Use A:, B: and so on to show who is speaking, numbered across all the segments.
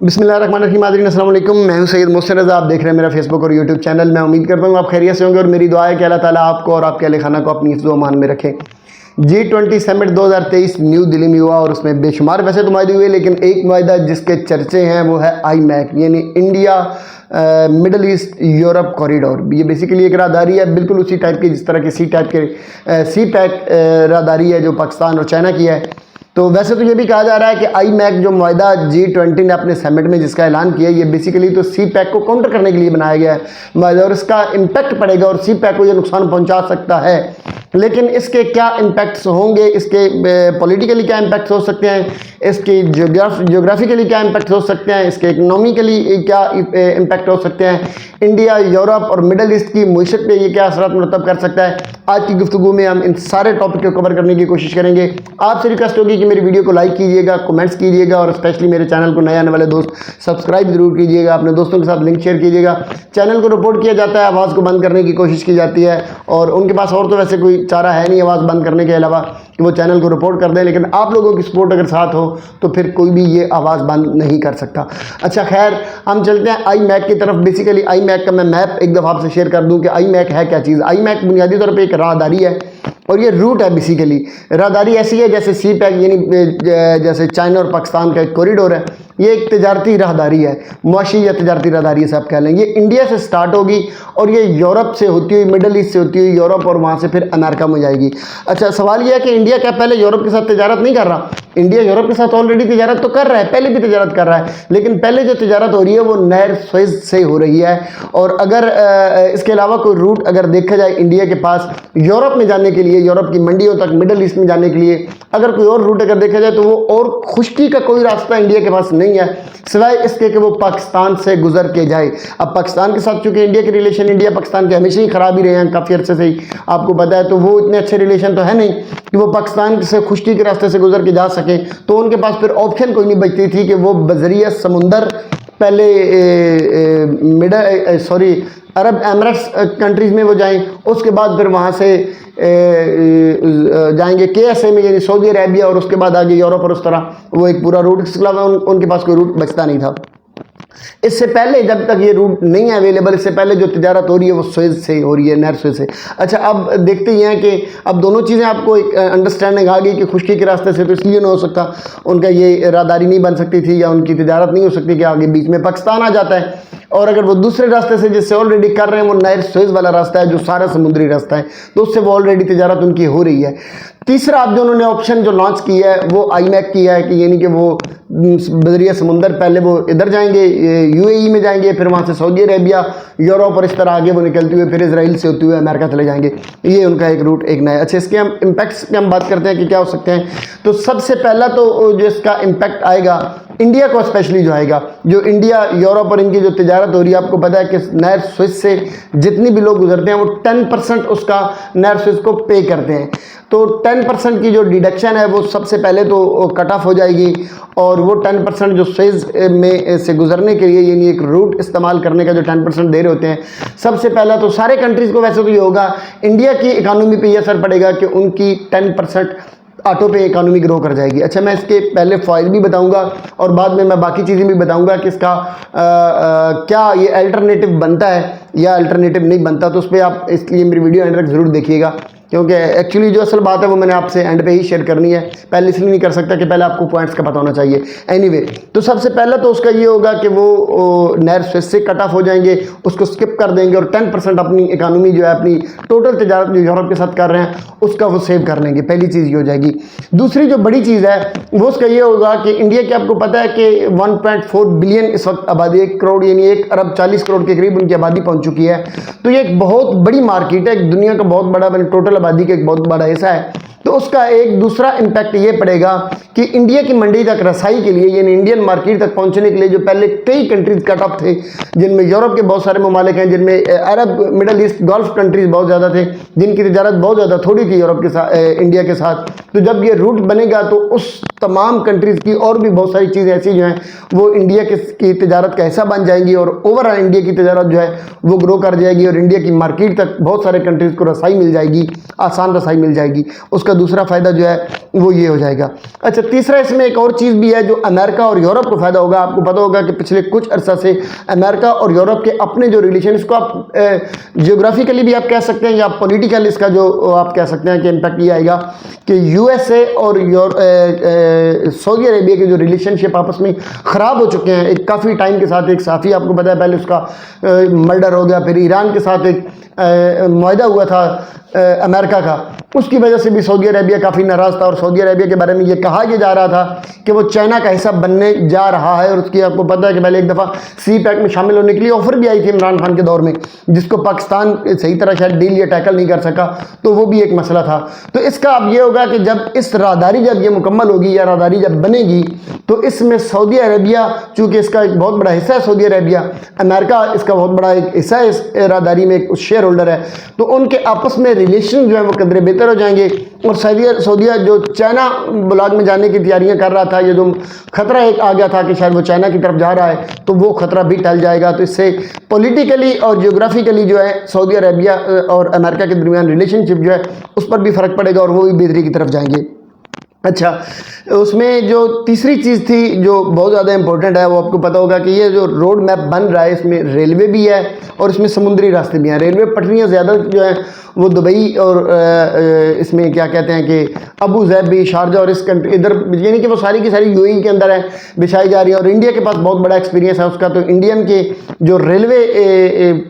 A: बिस्मिल्लाहिर्रहमानिर्रहीम। नाज़रीन अस्सलाम वालेकुम, मैं हूं सैयद मोहसिन रज़ा। आप देख रहे हैं मेरा फेसबुक और यूट्यूब चैनल। मैं उम्मीद करता हूं आप खैरियत से होंगे और मेरी दुआ है कि अल्लाह ताला आपको और आपके अहले खाना को अपनी हिफ्ज़ व अमान में रखे। G20 समिट 2023 न्यू दिल्ली में हुआ और उसमें बेशुमार वैसे तो माहदे हुए, लेकिन एक माहदा जिसके चर्चे हैं वो है IMEC यानी India middle east Europe corridor. ये बेसिकली एक राहदारी है बिल्कुल उसी टाइप की जिस तरह की सी पैक राहदारी है जो पाकिस्तान और चाइना की है। तो वैसे तो ये भी कहा जा रहा है कि IMEC जो माहदा G20 ने अपने समिट में जिसका ऐलान किया, ये बेसिकली तो सी पैक को काउंटर करने के लिए बनाया गया है माहदा, और इसका इम्पैक्ट पड़ेगा और सी पैक को ये नुकसान पहुंचा सकता है। लेकिन इसके क्या इम्पैक्ट्स होंगे, इसके पॉलिटिकली क्या इम्पैक्ट्स हो सकते हैं, इसके जियोग्राफिकली क्या इम्पैक्ट हो सकते हैं, इसके इकनॉमिकली क्या इम्पैक्ट हो सकते हैं, इंडिया यूरोप और मिडल ईस्ट की मईशत पे ये क्या असरात मुरतब कर सकता है, आज की गुफ्तगू में हम इन सारे टॉपिक को कवर करने की कोशिश करेंगे। आपसे रिक्वेस्ट होगी कि मेरी वीडियो को लाइक कीजिएगा, कमेंट्स कीजिएगा और स्पेशली मेरे चैनल को नए आने वाले दोस्त सब्सक्राइब जरूर कीजिएगा, अपने दोस्तों के साथ लिंक शेयर कीजिएगा। चैनल को रिपोर्ट किया जाता है, आवाज़ को बंद करने की कोशिश की जाती है और उनके पास और तो वैसे कोई चारा है नहीं आवाज़ बंद करने के अलावा कि वो चैनल को रिपोर्ट कर दें, लेकिन आप लोगों की सपोर्ट अगर साथ हो तो फिर कोई भी ये आवाज़ बंद नहीं कर सकता। अच्छा खैर, हम चलते हैं IMEC की तरफ। बेसिकली IMEC का मैं मैप एक दफ़ा आपसे शेयर कर दूं कि IMEC है क्या चीज़। IMEC बुनियादी तौर पे एक राहदारी है और ये रूट है। बेसिकली राहदारी ऐसी है जैसे सी पैक यानी जैसे चाइना और पाकिस्तान का एक कॉरिडोर है। ये एक तजारती राहदारी है, मुआशी या तजारती राहदारी से आप कह लें। ये इंडिया से स्टार्ट होगी और ये यूरोप से होती हुई, मिडल ईस्ट से होती हुई यूरोप और वहाँ से फिर अमेरिका में जाएगी। अच्छा सवाल यह है कि इंडिया क्या पहले यूरोप के साथ तजारत नहीं कर रहा? इंडिया यूरोप के साथ ऑलरेडी तजारत तो कर रहा है, पहले भी तजारत कर रहा है, लेकिन पहले जो तजारत हो रही है वो नहर स्वेज से हो रही है। और अगर इसके अलावा कोई रूट अगर देखा जाए इंडिया के पास यूरोप में जाने के लिए, यूरोप की मंडियों तक, मिडल ईस्ट में जाने के लिए अगर कोई और रूट अगर देखा जाए तो वो और खुश्की का कोई रास्ता इंडिया के पास नहीं है सिवाय इसके कि वो पाकिस्तान से गुजर के जाए। अब पाकिस्तान के साथ चूंकि इंडिया के रिलेशन इंडिया पाकिस्तान के हमेशा ही खराब ही रहे हैं, काफ़ी अर्से से ही आपको पता है, तो वो इतने अच्छे रिलेशन तो है नहीं कि वो पाकिस्तान से खुश्की के रास्ते से गुजर के जा सके। तो उनके पास फिर ऑप्शन कोई नहीं बचती थी कि वो बजरिया समुंदर पहले अरब एमरेट्स कंट्रीज़ में वो जाएं, उसके बाद फिर वहाँ से जाएंगे KSA में यानी सऊदी अरेबिया, और उसके बाद आगे यूरोप और उस तरह वो एक पूरा रूट। इसके अलावा उनके पास कोई रूट बचता नहीं था। इससे पहले जब तक ये रूट नहीं है अवेलेबल, इससे पहले जो तिजारत हो रही है वो स्वेज से हो रही है, नहर स्वेज से। अच्छा अब देखते ही हैं कि अब दोनों चीज़ें आपको एक अंडरस्टैंडिंग आ गई कि खुश्की के रास्ते से तो इसलिए नहीं हो सकता, उनका ये राहदारी नहीं बन सकती थी या उनकी तिजारत नहीं हो सकती कि आगे बीच में पाकिस्तान आ जाता है। और अगर वो दूसरे रास्ते से जिससे ऑलरेडी कर रहे हैं वो नहर स्वेज वाला रास्ता है जो सारा समुद्री रास्ता है, तो उससे वो ऑलरेडी तिजारत उनकी हो रही है। तीसरा अब जो उन्होंने ऑप्शन जो लॉन्च किया है वो IMEC किया है कि यानी कि वो बदरिया समुंदर पहले वो इधर जाएंगे UAE में जाएंगे, फिर वहाँ से सऊदी अरेबिया, यूरोप और इस तरह आगे वो निकलते हुए फिर इजराइल से होते हुए अमेरिका चले जाएंगे। ये उनका एक रूट एक नया। अच्छा इसके हम इम्पैक्ट्स की हम बात करते हैं कि क्या हो सकते हैं। तो सबसे पहला तो जो इसका इम्पैक्ट आएगा इंडिया को स्पेशली जो आएगा, जो इंडिया यूरोप और इनकी जो तिजारत हो रही है, आपको पता है कि नहर स्वेज से जितनी भी लोग गुजरते हैं वो 10% उसका नहर स्वेज को पे करते हैं। तो 10% की जो डिडक्शन है वो सबसे पहले तो कट ऑफ हो जाएगी और वो 10% जो स्वेज में से गुजरने के लिए यानी एक रूट इस्तेमाल करने का जो 10% दे रहे होते हैं, सबसे पहला तो सारे कंट्रीज़ को वैसे तो ये होगा, इंडिया की इकानमी पे ये असर पड़ेगा कि उनकी 10% ऑटो पे इकानमी ग्रो कर जाएगी। अच्छा मैं इसके पहले फ़ायदे भी बताऊंगा और बाद में मैं बाकी चीज़ें भी बताऊंगा कि इसका क्या ये अल्टरनेटिव बनता है या अल्टरनेटिव नहीं बनता, तो उस पर आप इसलिए मेरी वीडियो एंड तक ज़रूर देखिएगा, क्योंकि एक्चुअली जो असल बात है वो मैंने आपसे एंड पे ही शेयर करनी है, पहले इसलिए नहीं कर सकता कि पहले आपको पॉइंट्स का पता होना चाहिए। एनीवे तो सबसे पहला तो उसका ये होगा कि वो नहर स्वेज से कट ऑफ हो जाएंगे, उसको स्किप कर देंगे और 10% अपनी इकानमी जो है अपनी टोटल तजारत जो यूरोप के साथ कर रहे हैं उसका वो सेव कर लेंगे। पहली चीज़ ये हो जाएगी। दूसरी जो बड़ी चीज़ है वो उसका ये होगा कि इंडिया की आपको पता है कि 1.4 बिलियन इस वक्त आबादी, 1 करोड़ यानी 1 अरब 40 करोड़ के करीब उनकी आबादी पहुँच चुकी है। तो ये एक बहुत बड़ी मार्केट है, दुनिया का बहुत बड़ा टोटल आबादी का एक बहुत बड़ा हिस्सा है। तो उसका एक दूसरा इम्पैक्ट ये पड़ेगा कि इंडिया की मंडी तक रसाई के लिए यानी इंडियन मार्केट तक पहुंचने के लिए जो पहले कई कंट्रीज कट ऑफ थे, जिनमें यूरोप के बहुत सारे ममालिक हैं, जिनमें अरब मिडल ईस्ट गल्फ कंट्रीज बहुत ज़्यादा थे, जिनकी तिजारत बहुत ज़्यादा थोड़ी थी यूरोप के साथ, इंडिया के साथ। तो जब ये रूट बनेगा तो उस तमाम कंट्रीज़ की और भी बहुत सारी चीज़ें ऐसी जो हैं वो इंडिया की तिजारत का हिस्सा बन जाएंगी और ओवरऑल इंडिया की तिजारत जो है वो ग्रो कर जाएगी और इंडिया की मार्केट तक बहुत सारे कंट्रीज़ को रसाई मिल जाएगी, आसान रसाई मिल जाएगी। उसका दूसरा फ़ायदा जो है वो ये हो जाएगा। अच्छा, तीसरा इसमें एक और चीज़ भी है जो अमेरिका और यूरोप को फ़ायदा होगा। आपको पता होगा कि पिछले कुछ अर्सा से अमेरिका और यूरोप के अपने जो रिलेशन, इसको आप जियोग्राफिकली भी आप कह सकते हैं या पॉलिटिकल इसका जो आप कह सकते हैं कि इम्पैक्ट ये आएगा कि यूएसए और सऊदी अरेबिया के जो रिलेशनशिप आपस में ख़राब हो चुके हैं एक काफ़ी टाइम के साथ। एक साथी आपको पता है पहले उसका मर्डर हो गया, फिर ईरान के साथ एक मुआहदा हुआ था अमेरिका का, उसकी वजह से भी सऊदी अरेबिया काफ़ी नाराज़ था और सऊदी अरेबिया के बारे में ये कहा यह जा रहा था कि वो चाइना का हिस्सा बनने जा रहा है। और उसकी आपको पता है कि पहले एक दफ़ा सी पैक में शामिल होने के लिए ऑफर भी आई थी इमरान खान के दौर में, जिसको पाकिस्तान सही तरह शायद डील या टैकल नहीं कर सका, तो वो भी एक मसला था। तो इसका अब ये होगा कि जब इस राहदारी जब ये मुकम्मल होगी या राहदारी जब बनेगी तो इसमें सऊदी अरेबिया, चूँकि इसका एक बहुत बड़ा हिस्सा है सऊदी अरेबिया, अमेरिका इसका बहुत बड़ा एक हिस्सा है इस राहदारी में, एक शेयर होल्डर है, तो उनके आपस में रिलेशन जो है वो कदरे बेहतर हो जाएंगे। और सऊदीया जो चाइना ब्लॉक में जाने की तैयारियां कर रहा था, ये जो खतरा एक आ गया था कि शायद वो चाइना की तरफ जा रहा है, तो वो खतरा भी टल जाएगा। तो इससे पॉलिटिकली और जियोग्राफिकली जो है सऊदी अरेबिया और अमेरिका के दरमियान रिलेशनशिप जो है उस पर भी फ़र्क पड़ेगा और वो भी बेहतरी की तरफ जाएंगे। अच्छा, उसमें जो तीसरी चीज़ थी जो बहुत ज़्यादा इंपॉर्टेंट है, वो आपको पता होगा कि ये जो रोड मैप बन रहा है इसमें रेलवे भी है और इसमें समुद्री रास्ते भी हैं। रेलवे पटरियाँ ज़्यादा जो है वो दुबई और इसमें क्या कहते हैं कि अबू ज़ैबी, शारजा और इस कंट्री इधर, यानी कि वो सारी की सारी यूएई के अंदर है, बिछाई जा रही है। और इंडिया के पास बहुत बड़ा एक्सपीरियंस है उसका, तो इंडियन के जो रेलवे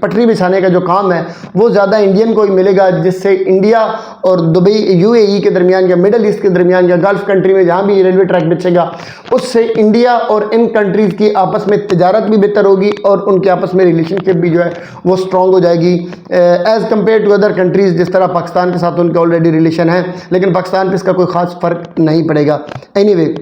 A: पटरी बिछाने का जो काम है वो ज़्यादा इंडियन को ही मिलेगा, जिससे इंडिया और दुबई यूएई के दरमियान या मिडल ईस्ट के दरमियान या गल्फ़ कंट्री में जहाँ भी रेलवे ट्रैक बिछेगा, उससे इंडिया और इन कंट्रीज़ की आपस में तिजारत भी बेहतर होगी और उनके आपस में रिलेशनशिप भी जो है वो स्ट्रॉन्ग हो जाएगी as compared to other countries. जिस तरह पाकिस्तान के साथ उनके ऑलरेडी रिलेशन है, लेकिन पाकिस्तान पे इसका कोई ख़ास फ़र्क नहीं पड़ेगा। एनीवे,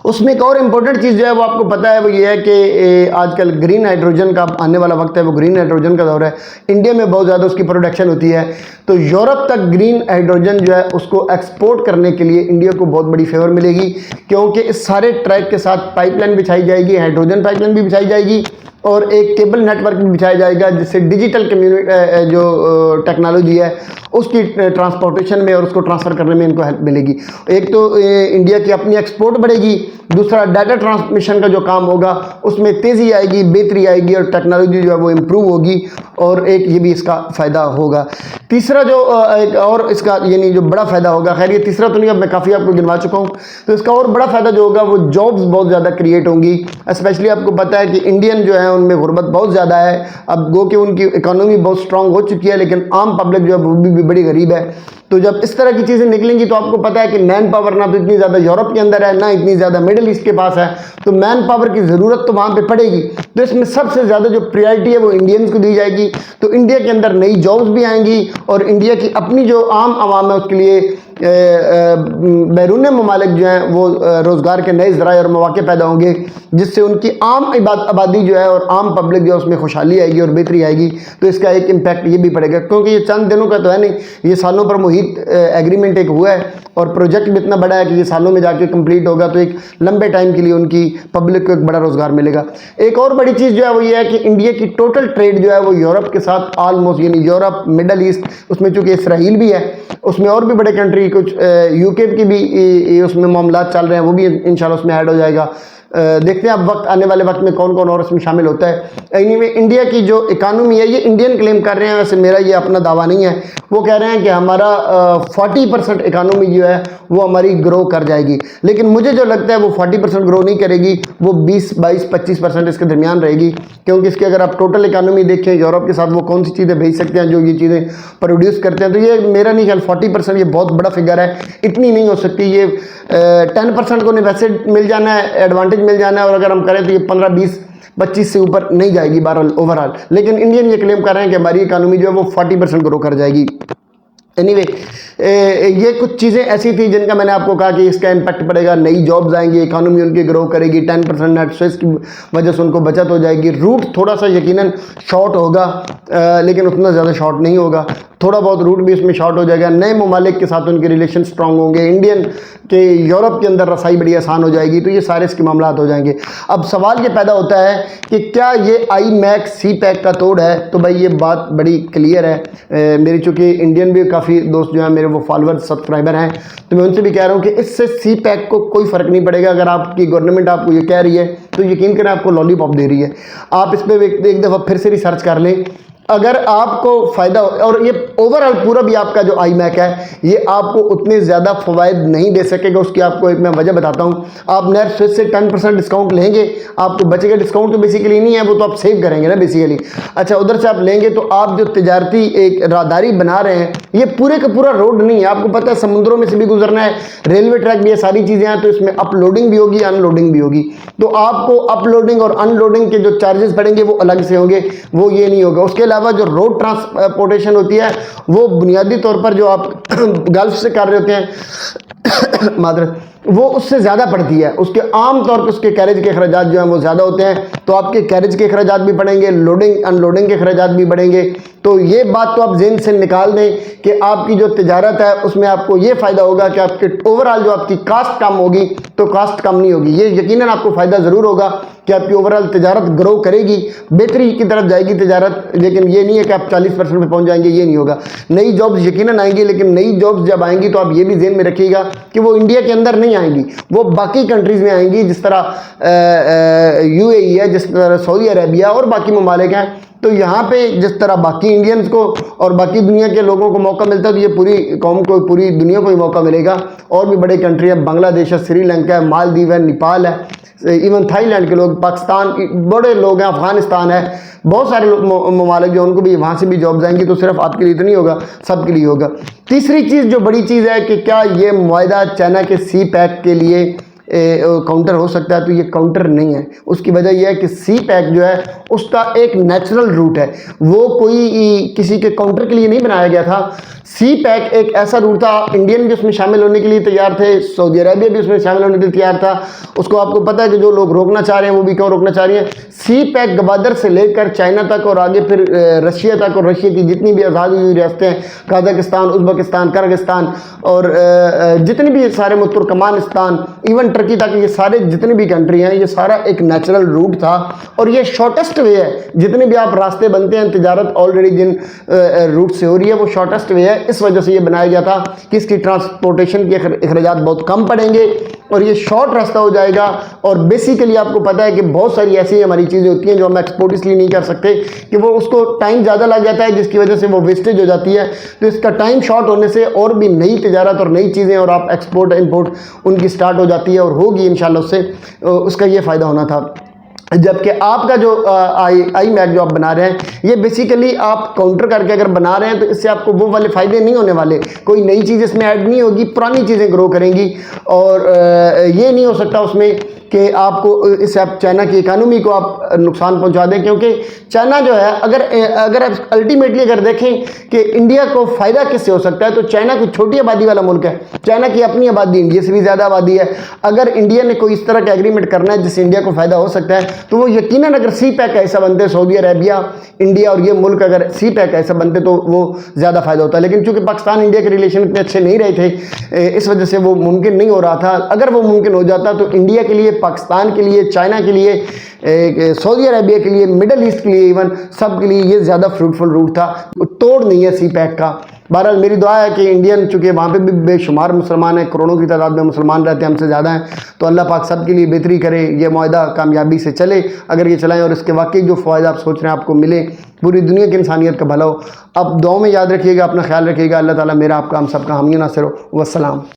A: उसमें एक और इम्पोर्टेंट चीज़ जो है वो आपको पता है, वो ये है कि आजकल ग्रीन हाइड्रोजन का आने वाला वक्त है, वो ग्रीन हाइड्रोजन का दौर है। इंडिया में बहुत ज़्यादा उसकी प्रोडक्शन होती है, तो यूरोप तक ग्रीन हाइड्रोजन जो है उसको एक्सपोर्ट करने के लिए इंडिया को बहुत बड़ी फेवर मिलेगी, क्योंकि इस सारे ट्रैक के साथ पाइपलाइन बिछाई जाएगी, हाइड्रोजन पाइपलाइन भी बिछाई जाएगी और एक केबल नेटवर्क भी बिछाया जाएगा, जिससे डिजिटल कम्युनिटी जो टेक्नोलॉजी है उसकी ट्रांसपोर्टेशन में और उसको ट्रांसफ़र करने में इनको हेल्प मिलेगी। एक तो इंडिया की अपनी एक्सपोर्ट बढ़ेगी, दूसरा डाटा ट्रांसमिशन का जो काम होगा उसमें तेज़ी आएगी, बेहतरी आएगी और टेक्नोलॉजी जो है वो इम्प्रूव होगी, और एक ये भी इसका फ़ायदा होगा। तीसरा जो एक और इसका यानी जो बड़ा फ़ायदा होगा, खैर ये तीसरा तो नहीं, अब मैं काफ़ी आपको गिनवा चुका हूँ, तो इसका और बड़ा फ़ायदा जो होगा वो जॉब्स बहुत ज़्यादा क्रिएट होंगी। स्पेशली आपको पता है कि इंडियन जो है उनमें गुर्बत बहुत ज़्यादा है, अब गो कि उनकी इकोनॉमी बहुत स्ट्रांग हो चुकी है, लेकिन आम पब्लिक जो है वो भी बड़ी गरीब है। तो जब इस तरह की चीज़ें निकलेंगी तो आपको पता है कि मैन पावर ना तो इतनी ज़्यादा यूरोप के अंदर है, ना इतनी ज़्यादा मिडिल ईस्ट के पास है, तो मैन पावर की ज़रूरत तो वहाँ पे पड़ेगी। तो इसमें सबसे ज़्यादा जो प्रायोरिटी है वो इंडियंस को दी जाएगी, तो इंडिया के अंदर नई जॉब्स भी आएंगी और इंडिया की अपनी जो आम आवाम है उसके लिए बैरून ममालिक जो हैं वो रोज़गार के नए ज़राए और मौके पैदा होंगे, जिससे उनकी आम आबादी जो है और आम पब्लिक जो है उसमें खुशहाली आएगी और बेहतरी आएगी। तो इसका एक इम्पैक्ट ये भी पड़ेगा, क्योंकि ये चंद दिनों का तो है नहीं, ये सालों पर मुहित एग्रीमेंट एक हुआ है और प्रोजेक्ट भी इतना बड़ा है कि ये सालों में जाके कंप्लीट होगा, तो एक लंबे टाइम के लिए उनकी पब्लिक को एक बड़ा रोज़गार मिलेगा। एक और बड़ी चीज़ जो है वो ये है कि इंडिया की टोटल ट्रेड जो है वो यूरोप के साथ ऑलमोस्ट, यानी यूरोप, मिडल ईस्ट, उसमें चूँकि इसराइल भी है, उसमें और भी बड़े कंट्री, कुछ यूके की भी उसमें मामला चल रहे हैं, वो भी इंशाल्लाह उसमें ऐड हो जाएगा। देखते हैं अब वक्त आने वाले वक्त में कौन कौन और इसमें शामिल होता है। एनीवे, इंडिया की जो इकानमी है ये इंडियन क्लेम कर रहे हैं, वैसे मेरा ये अपना दावा नहीं है, वो कह रहे हैं कि हमारा 40% इकानमी जो है वो हमारी ग्रो कर जाएगी, लेकिन मुझे जो लगता है वो 40% ग्रो नहीं करेगी, वो 20, 22, 25% इसके दरमियान रहेगी, क्योंकि इसके अगर आप टोटल इकानमी देखें यूरोप के साथ वो कौन सी चीज़ें भेज सकते हैं जो ये चीज़ें प्रोड्यूस करते हैं, तो ये मेरा नहीं ख्याल 40% ये बहुत बड़ा फिगर है, इतनी नहीं हो सकती। ये 10% को वैसे मिल जाना है, एडवांटेज मिल जाना है, और अगर हम करें तो ये 15, 20, 25 से ऊपर नहीं जाएगी बहरहाल ओवरऑल, लेकिन इंडियन ये क्लेम कर रहे हैं कि हमारी इकानमी जो है वो 40% ग्रो कर जाएगी। एनीवे ये कुछ चीज़ें ऐसी थी जिनका मैंने आपको कहा कि इसका इम्पैक्ट पड़ेगा, नई जॉब्स आएंगी, इकोनॉमी उनकी ग्रो करेगी, 10% नेट स्विच की वजह से उनको बचत हो जाएगी। रूट थोड़ा सा यकीनन शॉर्ट होगा, लेकिन उतना ज़्यादा शॉर्ट नहीं होगा, थोड़ा बहुत रूट भी इसमें शॉर्ट हो जाएगा। नए ममालिक के साथ उनके रिलेशन स्ट्रांग होंगे, इंडियन के यूरोप के अंदर रसाई बड़ी आसान हो जाएगी। तो ये सारे इसके मामला हो जाएंगे। अब सवाल ये पैदा होता है कि क्या ये IMEC CPEC का तोड़ है? तो भाई ये बात बड़ी क्लियर है। मेरी चूँकि इंडियन भी काफ़ी दोस्त जो हैं मेरे वो फॉलोअर सब्सक्राइबर हैं, तो मैं उनसे भी कह रहा हूँ कि इससे CPEC को कोई फ़र्क नहीं पड़ेगा। अगर आपकी गवर्नमेंट आपको ये कह रही है तो यकीन करें आपको लॉलीपॉप दे रही है। आप इस पर एक दफ़ा फिर से रिसर्च कर लें, अगर आपको फ़ायदा और ये ओवरऑल पूरा भी आपका जो IMEC है ये आपको उतने ज़्यादा फ़वाइद नहीं दे सकेगा। उसकी आपको एक मैं वजह बताता हूँ। आप नेट स्विच से 10% डिस्काउंट लेंगे, आपको बचेगा। डिस्काउंट तो बेसिकली नहीं है, वो तो आप सेव करेंगे ना बेसिकली। अच्छा, उधर से आप लेंगे तो आप जो तिजारती एक राहदारी बना रहे हैं, ये पूरे का पूरा रोड नहीं है। आपको पता है समुद्रों में से भी गुजरना है, रेलवे ट्रैक भी है, सारी चीज़ें हैं। तो इसमें अपलोडिंग भी होगी, अनलोडिंग भी होगी। तो आपको अपलोडिंग और अनलोडिंग के जो चार्जेस पड़ेंगे वो अलग से होंगे, वो ये नहीं होगा। उसके अलावा जो रोड ट्रांसपोर्टेशन होती है वो बुनियादी तौर पर जो आप गल्फ से कर रहे होते हैं मादर, वो उससे ज़्यादा पड़ती है। उसके आम तौर पर उसके कैरेज के अखराजात जो हैं वो ज़्यादा होते हैं। तो आपके कैरेज के अखराजात भी बढ़ेंगे, लोडिंग अनलोडिंग के अखराजात भी बढ़ेंगे। तो ये बात तो आप ज़हन से निकाल दें कि आपकी जो तिजारत है उसमें आपको ये फ़ायदा होगा कि आपके ओवरऑल जो आपकी कास्ट कम होगी तो कास्ट कम नहीं होगी। ये यकीनन आपको फ़ायदा ज़रूर होगा कि आपकी ओवरऑल तिजारत ग्रो करेगी, बेहतरी की तरफ जाएगी तिजारत। लेकिन ये नहीं है कि आप 40% पे पहुंच जाएंगे, ये नहीं होगा। नई जॉब्स यकीनन आएंगी, लेकिन नई जॉब्स जब आएंगी तो आप ये भी ज़हन में रखिएगा कि वो इंडिया के अंदर नहीं आएंगी, वो बाकी कंट्रीज़ में आएंगी। जिस तरह UAE है, जिस तरह सऊदी अरेबिया और बाकी ममालिक हैं। तो यहाँ पे जिस तरह बाकी इंडियंस को और बाकी दुनिया के लोगों को मौका मिलता है, तो ये पूरी कौम को, पूरी दुनिया को ही मौका मिलेगा। और भी बड़े कंट्री है, बांग्लादेश है, श्रीलंका है, मालदीव है, नेपाल है, इवन थाईलैंड के लोग, पाकिस्तान बड़े लोग हैं, अफगानिस्तान है, बहुत सारे ममालिक जो उनको भी वहाँ से भी जॉब्स आएंगी। तो सिर्फ आपके लिए तो नहीं होगा, सबके लिए होगा। तीसरी चीज़ जो बड़ी चीज़ है कि क्या ये मुआहदा चाइना के CPEC के लिए काउंटर हो सकता है? तो ये काउंटर नहीं है। उसकी वजह यह है कि CPEC जो है उसका एक नेचुरल रूट है, वो कोई किसी के काउंटर के लिए नहीं बनाया गया था। CPEC एक ऐसा रूट था, इंडियन भी उसमें शामिल होने के लिए तैयार थे, सऊदी अरेबिया भी उसमें शामिल होने के लिए तैयार था। उसको आपको पता है कि जो लोग रोकना चाह रहे हैं वो भी क्यों रोकना चाह रही हैं। CPEC गवादर से लेकर चाइना तक और आगे फिर रशिया तक, और रशिया की जितनी भी आज़ादी हुई रियासतें हैं, कजाकिस्तान, उज़्बेकिस्तान, किर्गिस्तान और जितनी भी सारे तुर्कमानिस्तान, इवन टर्की तक, ये सारे जितने भी कंट्री हैं, ये सारा एक नेचुरल रूट था। और ये शॉर्टेस्ट वे है, जितने भी आप रास्ते बनते हैं, तिजारत ऑलरेडी जिन रूट से हो रही है वो शॉर्टेस्ट वे है। इस वजह से ये बनाया गया था कि इसकी ट्रांसपोर्टेशन के अखराजात बहुत कम पड़ेंगे और ये शॉर्ट रास्ता हो जाएगा। और बेसिकली आपको पता है कि बहुत सारी ऐसी हमारी चीज़ें होती हैं जो हम एक्सपोर्ट इसलिए नहीं कर सकते कि वो उसको टाइम ज़्यादा लग जाता है, जिसकी वजह से वो वेस्टेज हो जाती है। तो इसका टाइम शॉर्ट होने से और भी नई तिजारत और नई चीज़ें और आप एक्सपोर्ट इंपोर्ट उनकी स्टार्ट हो जाती है और होगी इंशाल्लाह। उससे उसका ये फ़ायदा होना था। जबकि आपका जो IMEC जो आप बना रहे हैं, ये बेसिकली आप काउंटर करके अगर बना रहे हैं तो इससे आपको वो वाले फ़ायदे नहीं होने वाले। कोई नई चीज़ इसमें ऐड नहीं होगी, पुरानी चीज़ें ग्रो करेंगी। और ये नहीं हो सकता उसमें कि आपको इससे आप चाइना की इकानमी को आप नुकसान पहुंचा दें, क्योंकि चाइना जो है अगर आप अल्टीमेटली अगर देखें कि इंडिया को फ़ायदा किससे हो सकता है, तो चाइना कोई छोटी आबादी वाला मुल्क है। चाइना की अपनी आबादी इंडिया से भी ज़्यादा आबादी है। अगर इंडिया ने कोई इस तरह का एग्रीमेंट करना है जिससे इंडिया को फ़ायदा हो सकता है, तो वो यकीनन अगर CPEC का ऐसा बनते, सऊदी अरेबिया, इंडिया और ये मुल्क अगर CPEC का ऐसा बनते तो वो ज़्यादा फ़ायदा होता है। लेकिन चूँकि पाकिस्तान इंडिया के रिलेशन इतने अच्छे नहीं रहे थे, इस वजह से वो मुमकिन नहीं हो रहा था। अगर वो मुमकिन हो जाता तो इंडिया के लिए, पाकिस्तान के लिए, चाइना के लिए, सऊदी अरेबिया के लिए, मिडल ईस्ट के लिए, इवन सब के लिए ये ज़्यादा फ्रूटफुल रूट था। तोड़ नहीं है CPEC का। बहरहाल मेरी दुआ है कि इंडियन, चूँकि वहाँ पे भी बेशुमार मुसलमान हैं, करोड़ों की तादाद में मुसलमान रहते हैं, हमसे ज़्यादा हैं, तो अल्लाह पाक सब के लिए बेहतरी करे, ये मुआहदा कामयाबी से चले। अगर ये चलाएं और इसके वाकई जो फ़ायदा आप सोच रहे हैं आपको मिले, पूरी दुनिया की इंसानियत का भला हो। अब दुआ में याद रखिएगा, अपना ख्याल रखिएगा। अल्लाह ताला मेरा आपका हम सबका हामी नासिर हो। वस्सलाम।